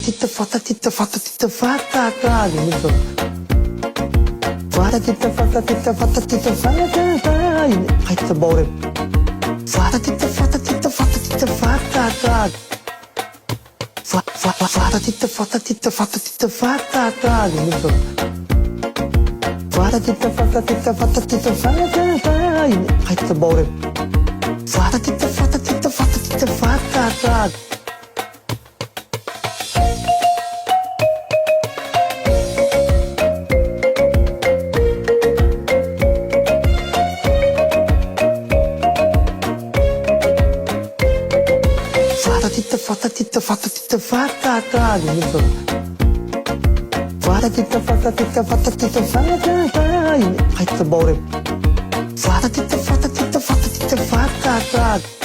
titta fatta titta fatta titta fatta da yine böyle. Fatta titta fatta titta fatta titta fatta da yine hatta böyle. Fatta titta fatta titta fatta titta fatta da. Fatta titta fatta titta fatta titta fatta da yine böyle. Fatta titta fatta titta fatta titta fatta da yine hatta böyle. Fatta titta fatta titta fatta titta fatta da. Fatta titta fatta titta fatta da yine böyle. Fatta titta fatta titta fatta titta fatta da yine hatta böyle. Fatta titta fatta titta fatta titta fatta da.